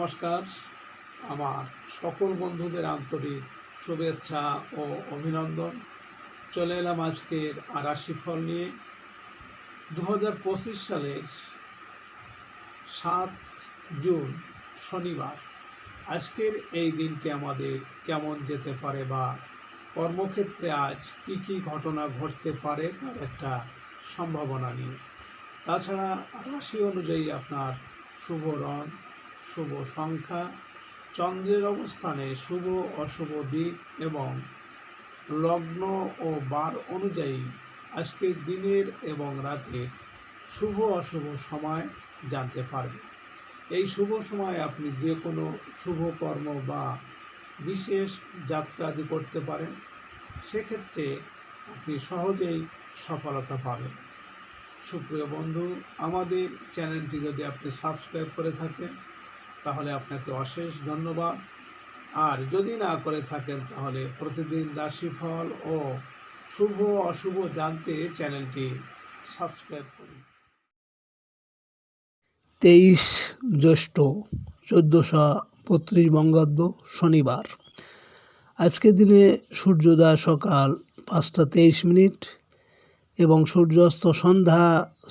নমস্কার। আমার সকল বন্ধুদের আন্তরিক শুভেচ্ছা ও অভিনন্দন। চলে এলাম আজকের রাশিফল নিয়ে। 2025 সালের 7 জুন শনিবার। আজকের এই দিনটি আমাদের কেমন যেতে পারে বা কর্মক্ষেত্রে আজ কী কী ঘটনা ঘটতে পারে তার একটা সম্ভাবনা নিয়ে। তাছাড়া রাশি অনুযায়ী আপনার শুভ রং, শুভ সংখ্যা, চন্দ্রের অবস্থানে শুভ অশুভ দিক এবং লগ্ন ও বার অনুযায়ী আজকের দিনের এবং রাতের শুভ অশুভ সময় জানতে পারবেন। এই শুভ সময়ে আপনি যে কোনো শুভ কর্ম বা বিশেষ যাত্রাদি করতে পারেন। সেক্ষেত্রে আপনি সহজেই সফলতা পাবেন। সুপ্রিয় বন্ধু, আমাদের চ্যানেলটি যদি আপনি সাবস্ক্রাইব করে থাকেন তাহলে আপনাকে অশেষ ধন্যবাদ। আর যদি না করে থাকেন তাহলে প্রতিদিন রাশিফল ও শুভ অশুভ জানতে চ্যানেলটি সাবস্ক্রাইব করুন। 23 জ্যৈষ্ঠ 1432 বঙ্গাব্দ শনিবার। আজকের দিনে সূর্যোদয় সকাল 5টা 23 এবং সূর্যাস্ত সন্ধ্যা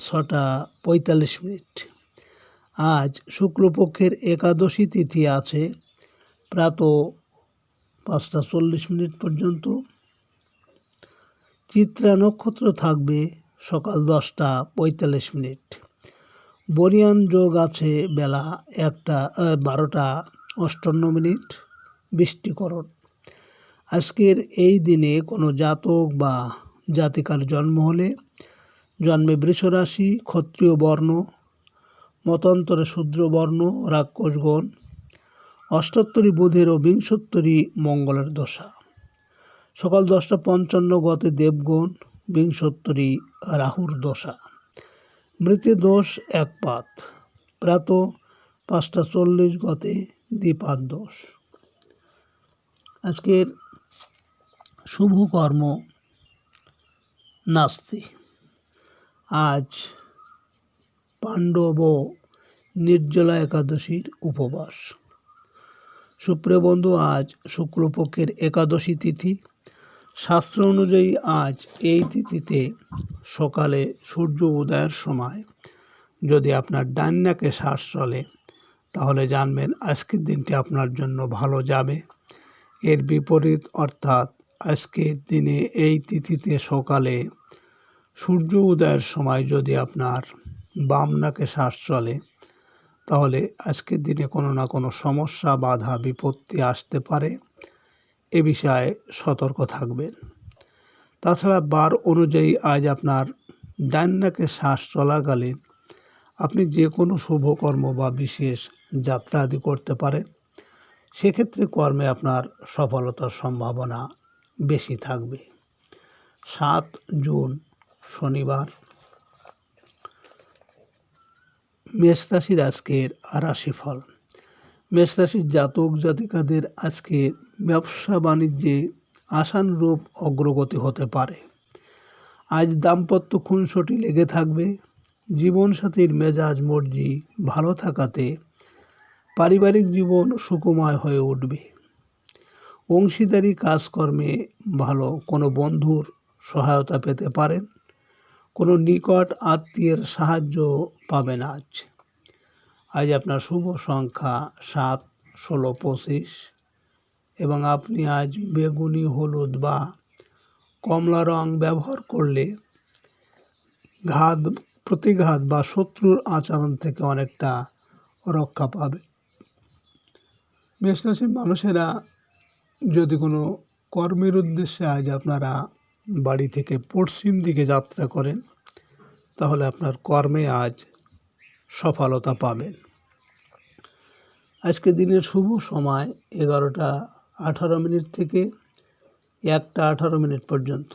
6টা 45। আজ শুক্লপক্ষের একাদশী তিথি আছে প্রাত 5টা 40 পর্যন্ত। চিত্রা নক্ষত্র থাকবে সকাল 10টা 45। বরিয়ান যোগ আছে বেলা 12টা 58 বৃষ্টিকরণ। আজকের এই দিনে কোনো জাতক বা জাতিকার জন্ম হলে জন্মে বৃষরাশি, ক্ষত্রিয় বর্ণ, মতান্তরে শূদ্র বর্ণ, রাক্ষসগণ, অষ্টোত্তরী বুধের ও বিংশোত্তরী মঙ্গলের দশা। সকাল 10টা 55 গতে দেবগণ, বিংশোত্তরী রাহুর দশা। মৃতে দোষ একপাত, প্রাত 5টা 40 গতে দ্বিপাদ দোষ। আজকের শুভ কর্ম নাস্তি। আজ পাণ্ডব নির্জলা একাদশীর উপবাস। সুপ্রিয় বন্ধু, আজ শুক্লপক্ষের একাদশী তিথি। শাস্ত্র অনুযায়ী আজ এই তিথিতে সকালে সূর্য উদয়ের সময় যদি আপনার ডান নাকে শ্বাস চলে তাহলে জানবেন আজকের দিনটি আপনার জন্য ভালো যাবে। এর বিপরীত অর্থাৎ আজকের দিনে এই তিথিতে সকালে সূর্য উদয়ের সময় যদি আপনার বাম নাকে শ্বাস চলে তাহলে আজকের দিনে কোনো না কোনো সমস্যা, বাধা, বিপত্তি আসতে পারে। এ বিষয়ে সতর্ক থাকবেন। তাছাড়া বার অনুযায়ী আজ আপনার ডান নাকে শ্বাস চলাকালীন আপনি যে কোনো শুভকর্ম বা বিশেষ যাত্রা আদি করতে পারেন। সেক্ষেত্রে কর্মে আপনার সফলতার সম্ভাবনা বেশি থাকবে। 7 জুন শনিবার। মেষ রাশির আজকের রাশিফল। মেষ রাশির জাতক জাতিকাদের আজকে ব্যবসা বাণিজ্যে আশানুরূপ অগ্রগতি হতে পারে। আজ দাম্পত্য খুনসুটি লেগে থাকবে। জীবনসাথীর মেজাজ মর্জি ভালো থাকাতে পারিবারিক জীবন সুখময় হয়ে উঠবে। অংশীদারি কাজকর্মে ভালো কোনো বন্ধুর সহায়তা পেতে পারেন। কোনো নিকট আত্মীয়ের সাহায্য পাবেন আজ। আজ আপনার শুভ সংখ্যা 7, 16, 25 এবং আপনি আজ বেগুনি, হলুদ বা কমলা রং ব্যবহার করলে প্রতিঘাত বা শত্রুর আচরণ থেকে অনেকটা রক্ষা পাবে। মেষ রাশির মানুষেরা যদি কোনো কর্মের উদ্দেশ্যে আজ আপনারা বাড়ি থেকে পশ্চিম দিকে যাত্রা করেন তাহলে আপনার কর্মে আজ সফলতা পাবেন। আজকে দিনের শুভ সময় 11টা 18 থেকে 1টা 18 পর্যন্ত।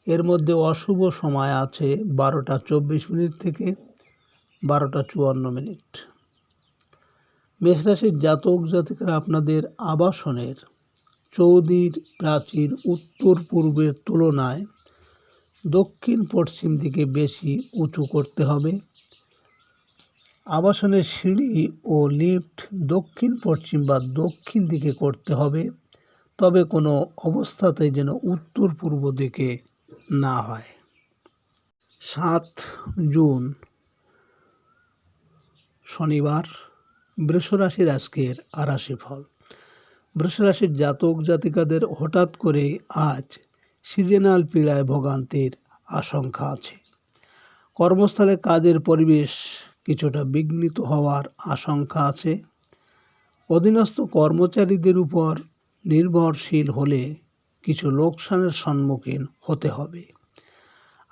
এর মধ্যে অশুভ সময় আছে 12টা 24 থেকে 12টা 54। মেষ রাশির জাতক জাতিকারা আপনাদের আবাসনের চৌদির প্রাচীর উত্তর পূর্বের তুলনায় দক্ষিণ পশ্চিম দিকে বেশি উঁচু করতে হবে। আবাসনের সিঁড়ি ও লিফট দক্ষিণ পশ্চিম বা দক্ষিণ দিকে করতে হবে, তবে কোনো অবস্থাতেই যেন উত্তর পূর্ব দিকে না হয়। 7 জুন শনিবার, বৃষ রাশির আজকের রাশিফল। বৃষ রাশির জাতক জাতিকাদের হঠাৎ করে আজ সিজনাল পীড়ায় ভোগান্তির আশঙ্কা আছে। কর্মস্থলে কাজের পরিবেশ কিছুটা বিঘ্নিত হওয়ার আশঙ্কা আছে। অধীনস্থ কর্মচারীদের উপর নির্ভরশীল হলে কিছু লোকসানের সম্মুখীন হতে হবে।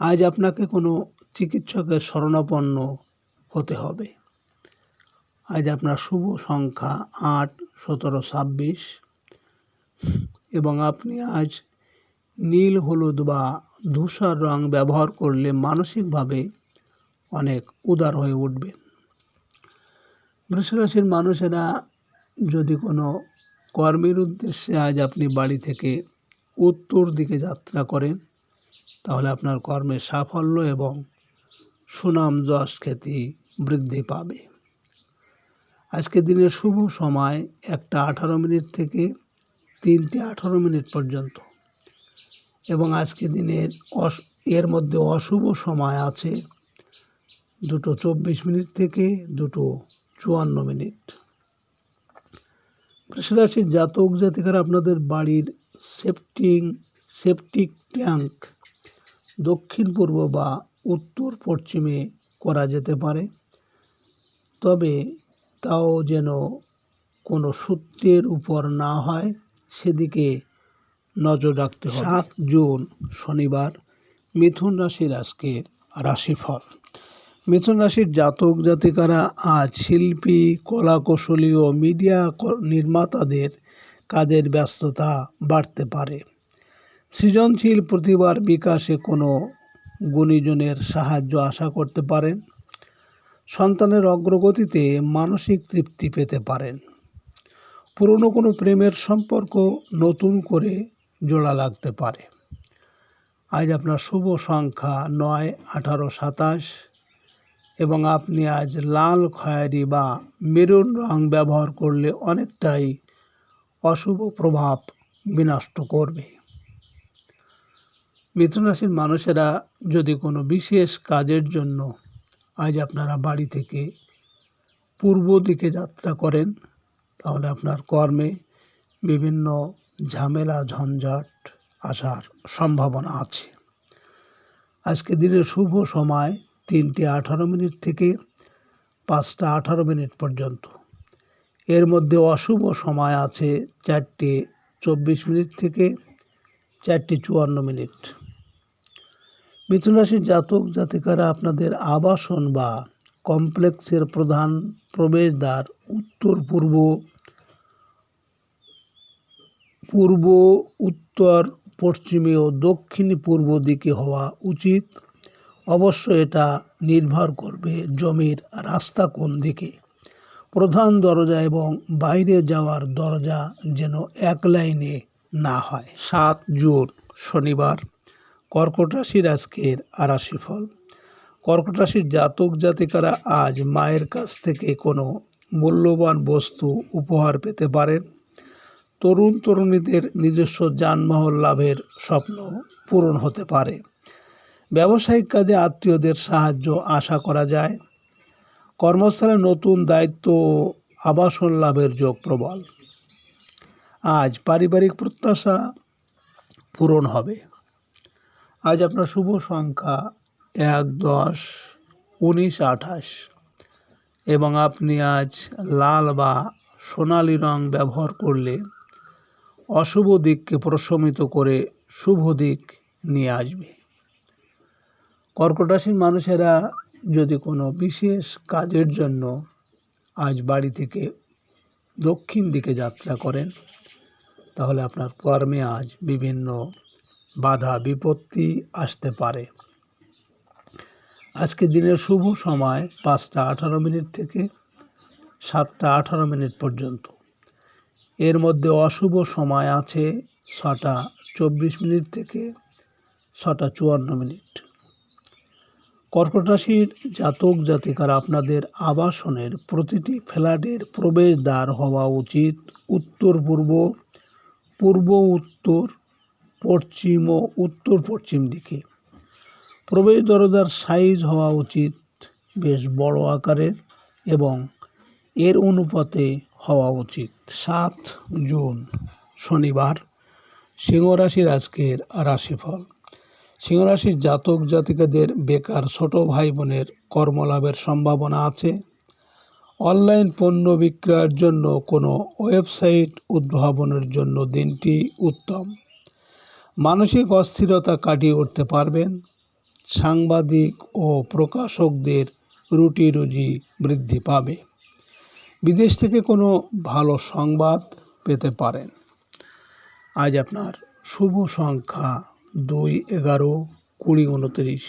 আজ আপনাকে কোনো চিকিৎসকের শরণাপন্ন হতে হবে। আজ আপনার শুভ সংখ্যা 8, 17, 26 এবং আপনি আজ নীল, হলুদ বা ধূসর রং ব্যবহার করলে মানসিকভাবে অনেক উদার হয়ে উঠবেন। বৃষ রাশির মানুষেরা যদি কোনো কর্মের উদ্দেশ্যে আজ আপনি বাড়ি থেকে উত্তর দিকে যাত্রা করেন, তাহলে আপনার কর্মের সাফল্য এবং সুনাম যশ খ্যাতি বৃদ্ধি পাবে। আজকের দিনের শুভ সময় 1:18 থেকে 3:18 পর্যন্ত এবং আজকের দিনের এর মধ্যে অশুভ সময় আছে 2:24 থেকে 2:54। বৃষ রাশির জাতক জাতিকারা আপনাদের বাড়ির সেপটিক ট্যাঙ্ক দক্ষিণ পূর্ব বা উত্তর পশ্চিমে করা যেতে পারে, তবে তাও যেন কোনো সূত্রের উপর না হয়, সেদিকে নজর রাখতে হবে। 7 জুন শনিবার, মিথুন রাশির আজকের রাশিফল। মিথুন রাশির জাতক জাতিকারা আজ শিল্পী, কলাকুশলী ও মিডিয়া নির্মাতাদের কাজের ব্যস্ততা বাড়তে পারে। সৃজনশীল প্রতিভার বিকাশে কোনো গুণীজনের সাহায্য আশা করতে পারেন। সন্তানের অগ্রগতিতে মানসিক তৃপ্তি পেতে পারেন। পুরনো কোনো প্রেমের সম্পর্ক নতুন করে জোড়া লাগতে পারে। আজ আপনার শুভ সংখ্যা 9, 18, 27 এবং আপনি আজ লাল, খয়েরি বা মেরুন রং ব্যবহার করলে অনেকটাই অশুভ প্রভাব বিনষ্ট করবে। মিথুন রাশির মানুষেরা যদি কোনো বিশেষ কাজের জন্য আজ আপনারা বাড়ি থেকে পূর্ব দিকে যাত্রা করেন, তাহলে আপনার কর্মে বিভিন্ন ঝামেলা ঝঞ্ঝাট আসার সম্ভাবনা আছে। আজকে দিনের শুভ সময় 3:18 থেকে 5:18 পর্যন্ত। এর মধ্যে অশুভ সময় আছে 4:24 থেকে 4:54। মিথুন রাশির জাতক জাতিকারা আপনাদের আবাসন বা কমপ্লেক্সের প্রধান প্রবেশদ্বার উত্তর পূর্ব, উত্তর পশ্চিমে ও দক্ষিণ পূর্ব দিকে হওয়া উচিত। অবশ্য এটা নির্ভর করবে জমির রাস্তা কোন দিকে। প্রধান দরজা এবং বাইরে যাওয়ার দরজা যেন এক লাইনে না হয়। 7 জুন শনিবার, কর্কট রাশির আজকের রাশিফল। কর্কট রাশির জাতক জাতিকারা আজ মায়ের কাছ থেকে কোনো মূল্যবান বস্তু উপহার পেতে পারেন। তরুণ তরুণীদের নিজস্ব যানবাহন লাভের স্বপ্ন পূরণ হতে পারে। ব্যবসায়িক কাজে আত্মীয়দের সাহায্য আশা করা যায়। কর্মস্থলে নতুন দায়িত্ব ও আবাসন লাভের যোগ প্রবল। আজ পারিবারিক প্রত্যাশা পূরণ হবে। আজ আপনার শুভ সংখ্যা 1, 10, 19, 28 এবং আপনি আজ লাল বা সোনালী রং ব্যবহার করলে অশুভ দিককে প্রশমিত করে শুভ দিক নিয়ে আসবে। কর্কট রাশির মানুষেরা যদি কোনো বিশেষ কাজের জন্য আজ বাড়ি থেকে দক্ষিণ দিকে যাত্রা করেন, তাহলে আপনার কর্মে আজ বিভিন্ন বাধা বিপত্তি আসতে পারে। আজকে দিনের শুভ সময় 5:18 থেকে 7:18 পর্যন্ত। এর মধ্যে অশুভ সময় আছে 6:24 থেকে 6:54। কর্কট রাশির জাতক জাতিকারা আপনাদের আবাসনের প্রতিটি ফ্ল্যাটের প্রবেশদ্বার হওয়া উচিত উত্তর পূর্ব, পূর্ব উত্তর, পশ্চিম ও উত্তর পশ্চিম দিকে। প্রবেশ দরজার সাইজ হওয়া উচিত বেশ বড় আকারের এবং এর অনুপাতে হওয়া উচিত। 7 জুন শনিবার সিংহ রাশির আজকের রাশিফল। সিংহ রাশির জাতক জাতিকাদের বেকার ছোট ভাই বোনের কর্মলাভের সম্ভাবনা আছে। অনলাইন পণ্য বিক্রয়ের জন্য কোনো ওয়েবসাইট উদ্ভাবনের জন্য দিনটি উত্তম। মানসিক অস্থিরতা কাটিয়ে উঠতে পারবেন। সাংবাদিক ও প্রকাশকদের রুটি রুজি বৃদ্ধি পাবে। বিদেশ থেকে কোনো ভালো সংবাদ পেতে পারেন। আজ আপনার শুভ সংখ্যা 2, 11, 20, 29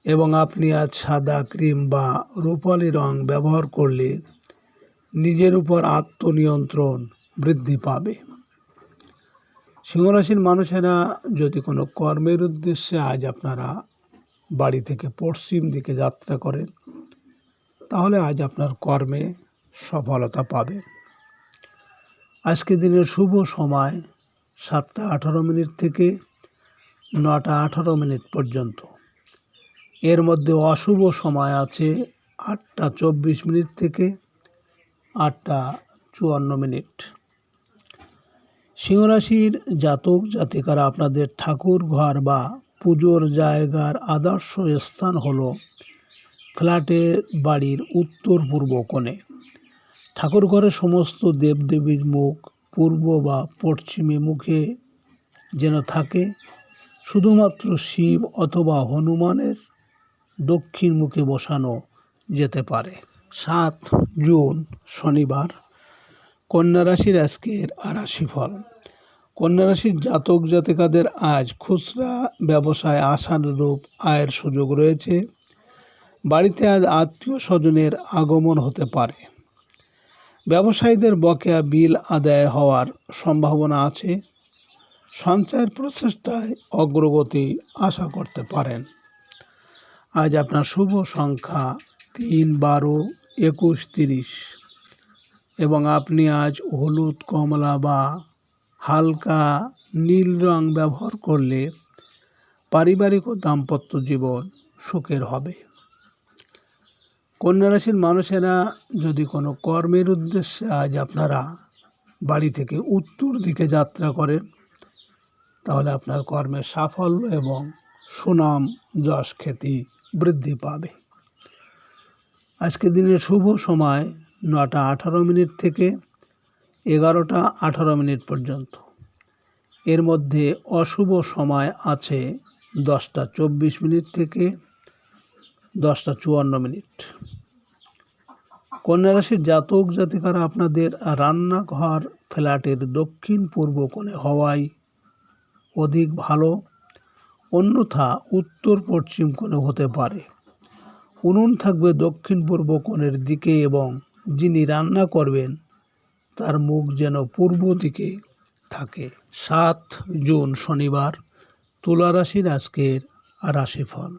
এবং আপনি আজ সাদা ক্রিম বা রূপালি রং ব্যবহার করলে নিজের উপর আত্মনিয়ন্ত্রণ বৃদ্ধি পাবে। সিংহরাশির মানুষেরা যদি কোনো কর্মের উদ্দেশ্যে আজ আপনারা বাড়ি থেকে পশ্চিম দিকে যাত্রা করেন, তাহলে আজ আপনার কর্মে সফলতা পাবেন। আজকে দিনের শুভ সময় 7টা 18 মিনিট থেকে 9টা 18 মিনিট পর্যন্ত। এর মধ্যে অশুভ সময় আছে 8টা 24 মিনিট থেকে 8টা 54 মিনিট। সিংহরাশির জাতক জাতিকারা আপনাদের ঠাকুর ঘর বা পুজোর জায়গার আদর্শ স্থান হলো ফ্ল্যাটের বাড়ির উত্তর পূর্ব কোণে। ঠাকুর ঘরের সমস্ত দেবদেবীর মুখ পূর্ব বা পশ্চিমে মুখে যেন থাকে। শুধুমাত্র শিব অথবা হনুমানের দক্ষিণ মুখে বসানো যেতে পারে। 7 জুন শনিবার কন্যা রাশির আজকের রাশিফল। কন্যা রাশির জাতক জাতিকাদের আজ খুচরা ব্যবসায় আশানুরূপ আয়ের সুযোগ রয়েছে। বাড়িতে আজ আত্মীয় স্বজনের আগমন হতে পারে। ব্যবসায়ীদের বকেয়া বিল আদায় হওয়ার সম্ভাবনা আছে। সঞ্চয়ের প্রচেষ্টায় অগ্রগতি আশা করতে পারেন। আজ আপনার শুভ সংখ্যা 3, 12, 21, 30 এবং আপনি আজ হলুদ, কমলা বা হালকা নীল রং ব্যবহার করলে পারিবারিক ও দাম্পত্য জীবন সুখের হবে। কন্যা রাশির মানুষেরা যদি কোনো কর্মের উদ্দেশ্যে আজ আপনারা বাড়ি থেকে উত্তর দিকে যাত্রা করেন, তাহলে আপনার কর্মের সাফল্য এবং সুনাম যশ খ্যাতি বৃদ্ধি পাবে। আজকে দিনের শুভ সময় 9টা 18 মিনিট থেকে 11টা 18 মিনিট পর্যন্ত। এর মধ্যে অশুভ সময় আছে 10টা 24 মিনিট থেকে 10টা 54 মিনিট। কন্যা রাশির জাতক জাতিকারা আপনাদের রান্নাঘর ফ্ল্যাটের দক্ষিণ পূর্ব কোণে হওয়ায় অধিক ভালো, অন্যথা উত্তর পশ্চিম কোণে হতে পারে। উনুন থাকবে দক্ষিণ পূর্ব কোণের দিকে এবং যিনি রান্না করবেন তার মুখ যেন পূর্ব দিকে থাকে। 7 জুন শনিবার তুলা রাশির আজকের রাশিফল।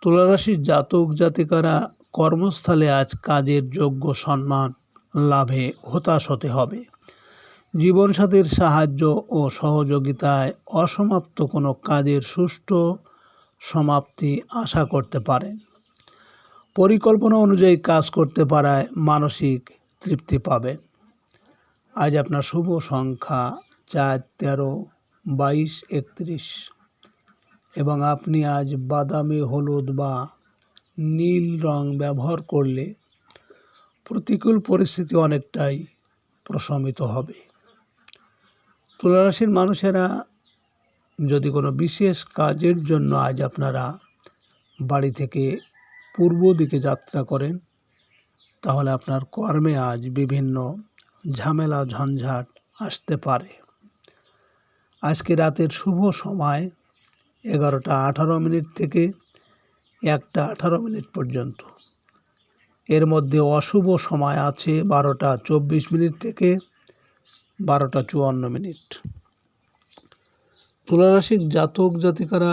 তুলা রাশির জাতক জাতিকারা কর্মস্থলে আজ কাজের যোগ্য সম্মান লাভে হতাশ হতে হবে। জীবনসাথীর সাহায্য ও সহযোগিতায় অসমাপ্ত কোনো কাজের সুষ্ঠু সমাপ্তি আশা করতে পারেন। পরিকল্পনা অনুযায়ী কাজ করতে পারায় মানসিক তৃপ্তি পাবেন। আজ আপনার শুভ সংখ্যা 4, 13, 22, 31 এবং আপনি আজ বাদামি, হলুদ বা নীল রং ব্যবহার করলে প্রতিকূল পরিস্থিতি অনেকটাই প্রশমিত হবে। তুলা রাশির মানুষেরা যদি কোনো বিশেষ কাজের জন্য আজ আপনারা বাড়ি থেকে পূর্ব দিকে যাত্রা করেন, তাহলে আপনার কর্মে আজ বিভিন্ন ঝামেলা ঝঞ্ঝাট আসতে পারে। আজকে রাতের শুভ সময় 11টা 18 মিনিট থেকে 1টা 18 মিনিট পর্যন্ত। এর মধ্যে অশুভ সময় আছে 12টা 24 মিনিট থেকে 12টা 54 মিনিট। তুলা রাশির জাতক জাতিকারা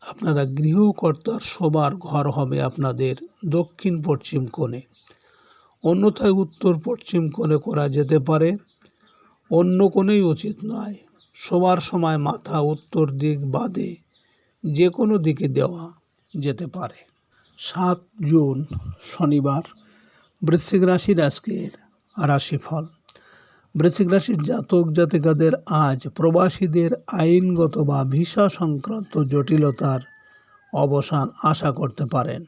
আপনারা গৃহকর্তার শোবার ঘর হবে আপনাদের দক্ষিণ পশ্চিম কোণে, অন্যথায় উত্তর পশ্চিম কোণে করা যেতে পারে, অন্য কোণেই উচিত নয়। শোবার সময় মাথা উত্তর দিক বাদে যে কোনো দিকে দেওয়া যেতে পারে। 7 জুন শনিবার, বৃশ্চিক রাশির আজকের রাশিফল। বৃশ্চিক রাশির জাতক জাতিকাদের আজ প্রবাসীদের আইনগত বা ভিসা সংক্রান্ত জটিলতার অবসান আশা করতে পারেন।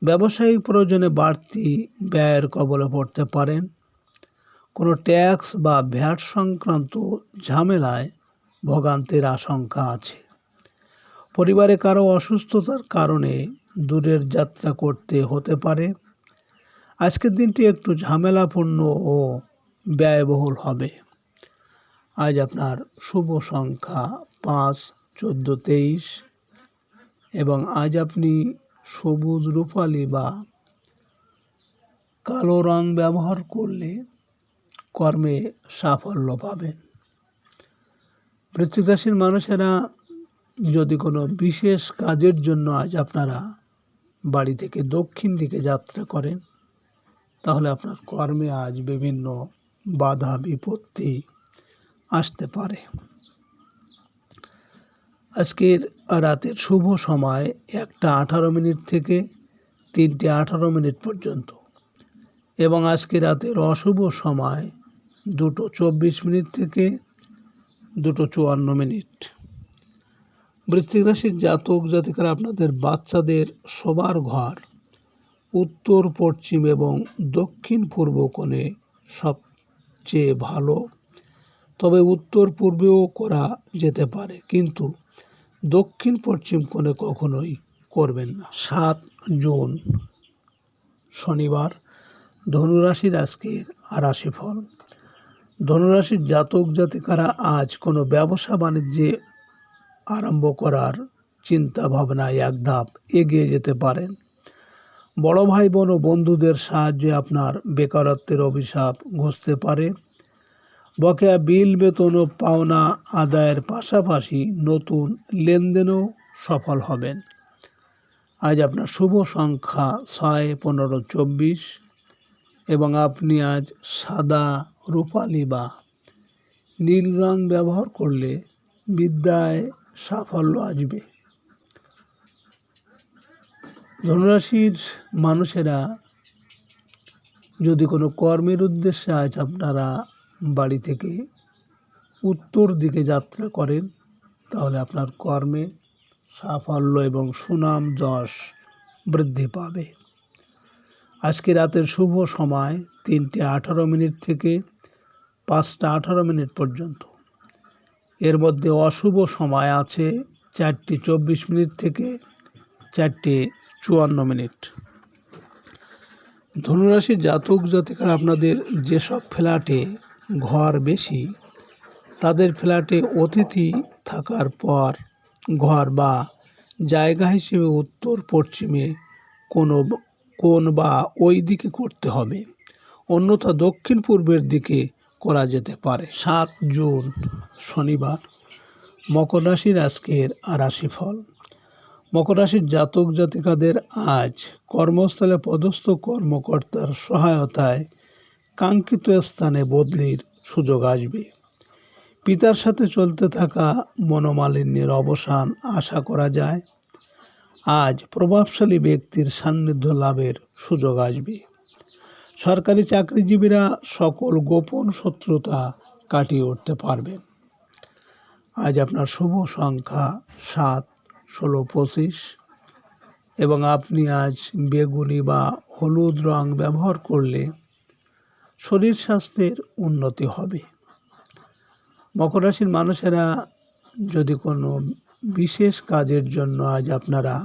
ব্যবসায়িক প্রয়োজনে বাড়তি ব্যয়ের কবলে পড়তে পারেন। কোনো ট্যাক্স বা ভ্যাট সংক্রান্ত ঝামেলায় ভোগান্তির আশঙ্কা আছে। পরিবারে কারো অসুস্থতার কারণে দূরের যাত্রা করতে হতে পারে। আজকের দিনটি একটু ঝামেলাপূর্ণ ও ব্যয়বহুল হবে। আজ আপনার শুভ সংখ্যা 5, 14, 23 এবং আজ আপনি সবুজ, রূপালী বা কালো রং ব্যবহার করলে কর্মে সাফল্য পাবেন। বৃশ্চিক রাশির মানুষেরা যদি কোনো বিশেষ কাজের জন্য আজ আপনারা বাড়ি থেকে দক্ষিণ দিকে যাত্রা করেন, তাহলে আপনার কর্মে আজ বিভিন্ন বাধা বিপত্তি আসতে পারে। আজকের রাতের শুভ সময় 1:18 থেকে 3:18 পর্যন্ত এবং আজকে রাতের অশুভ সময় 2:24 থেকে 2:54। বৃশ্চিক রাশির জাতক জাতিকারা আপনাদের বাচ্চাদের শোবার ঘর উত্তর পশ্চিম এবং দক্ষিণ পূর্ব কোণে সবচেয়ে ভালো, তবে উত্তর পূর্বেও করা যেতে পারে, কিন্তু দক্ষিণ পশ্চিম কোণে কখনোই করবেন না। 7 জুন শনিবার, ধনুরাশির আজকের রাশিফল। ধনুরাশির জাতক জাতিকারা আজ কোনো ব্যবসা বাণিজ্যে আরম্ভ করার চিন্তা ভাবনায় এক ধাপ এগিয়ে যেতে পারেন। বড় ভাই বোন ও বন্ধুদের সাহায্যে আপনার বেকারত্বের অভিশাপ ঘুচতে পারে। বকেয়া বিল, বেতন ও পাওনা আদায়ের পাশাপাশি নতুন লেনদেনও সফল হবেন। আজ আপনার শুভ সংখ্যা 6, 15, 24 এবং আপনি আজ সাদা, রূপালী বা নীল রং ব্যবহার করলে বিদ্যায় সাফল্য আসবে। ধনুরাশির মানুষেরা যদি কোনো কর্মের উদ্দেশ্যে আজ আপনারা বাড়ি থেকে উত্তর দিকে যাত্রা করেন, তাহলে আপনার কর্মে সাফল্য এবং সুনাম যশ বৃদ্ধি পাবে। আজকে রাতের শুভ সময় 3:18 থেকে 5:18 পর্যন্ত। এর মধ্যে অশুভ সময় আছে 4:24 থেকে 4:54। ধনুরাশির জাতক জাতিকারা আপনাদের যেসব ফ্ল্যাটে ঘর বেশি, তাদের ফ্ল্যাটে অতিথি থাকার পর ঘর বা জায়গা হিসেবে উত্তর পশ্চিমে কোনো কোণ বা ওই দিকে করতে হবে, অন্যথা দক্ষিণ পূর্বের দিকে করা যেতে পারে। 7 জুন শনিবার, মকর রাশির আজকের রাশিফল। মকর রাশির জাতক জাতিকাদের আজ কর্মস্থলে পদস্থ কর্মকর্তার সহায়তায় কাঙ্ক্ষিত স্থানে বদলির সুযোগ আসবে। পিতার সাথে চলতে থাকা মনোমালিন্যের অবসান আশা করা যায়। আজ প্রভাবশালী ব্যক্তির সান্নিধ্য লাভের সুযোগ আসবে। সরকারি চাকরিজীবীরা সকল গোপন শত্রুতা কাটিয়ে উঠতে পারবেন। আজ আপনার শুভ সংখ্যা 7, 16, 25 এবং আপনি আজ বেগুনি বা হলুদ রং ব্যবহার করলে শরীর স্বাস্থ্যের উন্নতি হবে। মকর রাশির মানুষেরা যদি কোনো বিশেষ কাজের জন্য আজ আপনারা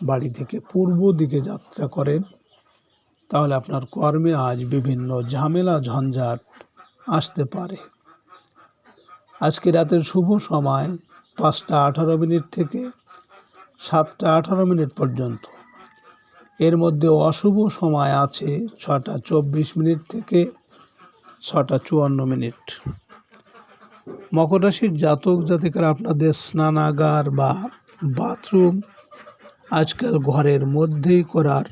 বাড়ি থেকে পূর্ব দিকে যাত্রা করেন, তাহলে আপনার কর্মে আজ বিভিন্ন ঝামেলা ঝঞ্ঝাট আসতে পারে। আজকে রাতের শুভ সময় 5:18 থেকে 7:18 পর্যন্ত। এর মধ্যে অশুভ সময় আছে 6:24 থেকে 6:54। মকর রাশির জাতক জাতিকারা আপনাদের স্নানাগার বা বাথরুম আজকাল ঘরের মধ্যেই করার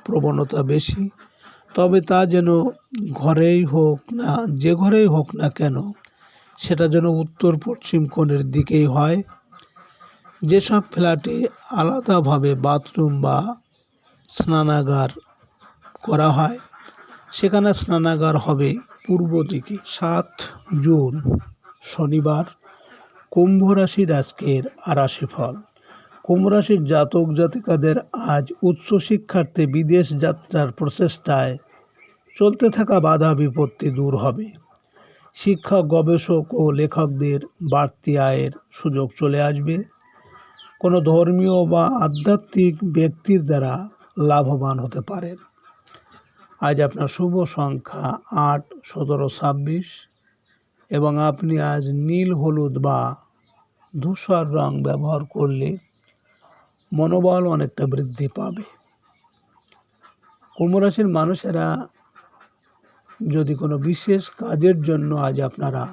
প্রবণতা বেশি, তবে তা যেন ঘরেই হোক না, যে ঘরেই হোক না কেন সেটা যেন উত্তর পশ্চিম কোণের দিকেই হয়। যেসব ফ্ল্যাটে আলাদাভাবে বাথরুম বা স্নানাগার করা হয় সেখানে স্নানাগার হবে পূর্ব দিকে। 7 জুন শনিবার, কুম্ভ রাশির আজকের রাশিফল। কুম্ভ রাশির জাতক জাতিকাদের আজ উচ্চশিক্ষার্থে বিদেশ যাত্রার প্রচেষ্টায় চলতে থাকা বাধা বিপত্তি দূর হবে। শিক্ষক, গবেষক ও লেখকদের বাড়তি আয়ের সুযোগ চলে আসবে। কোনো ধর্মীয় বা আধ্যাত্মিক ব্যক্তির দ্বারা লাভবান হতে পারেন। আজ আপনার শুভ সংখ্যা 8, 17, 26 এবং আপনি আজ নীল, হলুদ বা ধূসর রং ব্যবহার করলে মনোবল অনেকটা বৃদ্ধি পাবে। কুম্ভ রাশির মানুষেরা যদি কোনো বিশেষ কাজের জন্য আজ আপনারা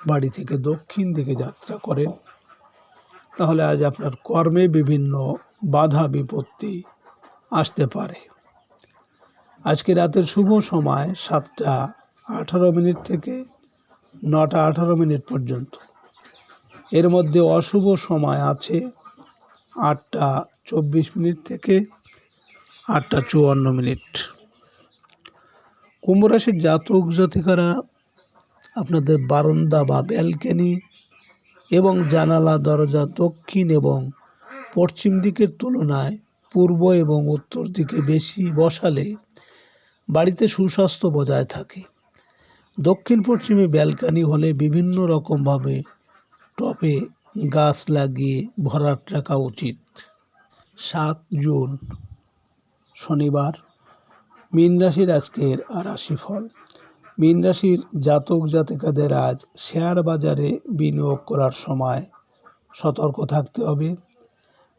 বাড়ি থেকে দক্ষিণ দিকে যাত্রা করেন, তাহলে আজ আপনার কর্মে বিভিন্ন বাধা বিপত্তি আসতে পারে। আজকে রাতের শুভ সময় 7টা 18 থেকে 9টা 18 পর্যন্ত। এর মধ্যে অশুভ সময় আছে 8টা 24 থেকে 8টা 54। কুম্ভ রাশির জাতক জাতিকারা আপনাদের বারান্দা বা ব্যালকনি এবং জানালা দরজা দক্ষিণ এবং পশ্চিম দিকের তুলনায় পূর্ব এবং উত্তর দিকে বেশি বসালে বাড়িতে সুস্বাস্থ্য বজায় থাকে। দক্ষিণ পশ্চিমে ব্যালকনি হলে বিভিন্ন রকমভাবে টবে গাছ লাগিয়ে ভরাট রাখা উচিত। 7 জুন শনিবার, মীন রাশির আজকের রাশিফল। মীন রাশির জাতক জাতিকাদের আজ শেয়ার বাজারে বিনিয়োগ করার সময় সতর্ক থাকতে হবে।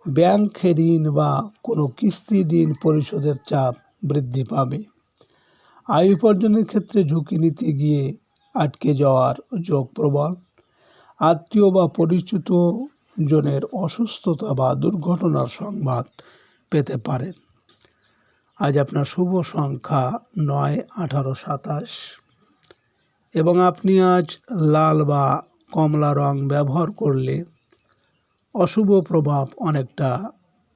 ব্যাংক ঋণ বা কোনো কিস্তি ঋণ পরিশোধের চাপ বৃদ্ধি পাবে। আয় উপার্জনের ক্ষেত্রে ঝুঁকি নিতে গিয়ে আটকে যাওয়ার যোগ প্রবল। আত্মীয় বা পরিচিত জনের অসুস্থতা বা দুর্ঘটনার সংবাদ পেতে পারেন। আজ আপনার শুভ সংখ্যা 9, 18, 27 এবং আপনি আজ লাল বা কমলা রং ব্যবহার করলে অশুভ প্রভাব অনেকটা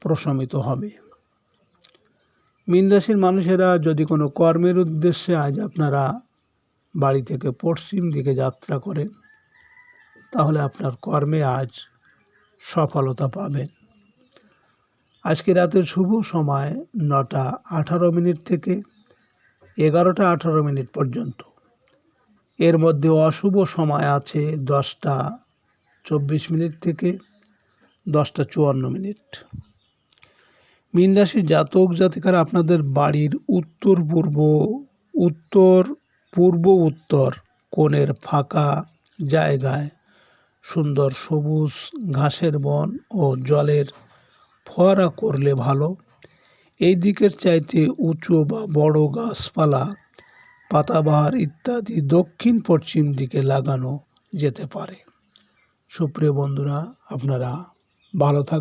প্রশমিত হবে। মীন রাশির মানুষেরা যদি কোনো কর্মের উদ্দেশ্যে আজ আপনারা বাড়ি থেকে পশ্চিম দিকে যাত্রা করেন, তাহলে আপনার কর্মে আজ সফলতা পাবেন। আজকে রাতের শুভ সময় 9টা 18 থেকে 11টা 18 পর্যন্ত। এর মধ্যে অশুভ সময় আছে 10টা 24 থেকে 10টা 54। মীন রাশির জাতক জাতিকারা আপনাদের বাড়ির উত্তর পূর্ব কোণের ফাঁকা জায়গায় সুন্দর সবুজ ঘাসের বন ও জলের ফোয়ারা করলে ভালো। এই দিকের চাইতে উঁচু বা বড় গাছপালা, পাতাবাহার ইত্যাদি দক্ষিণ পশ্চিম দিকে লাগানো যেতে পারে। সুপ্রিয় বন্ধুরা, আপনারা ভালো থাকবেন।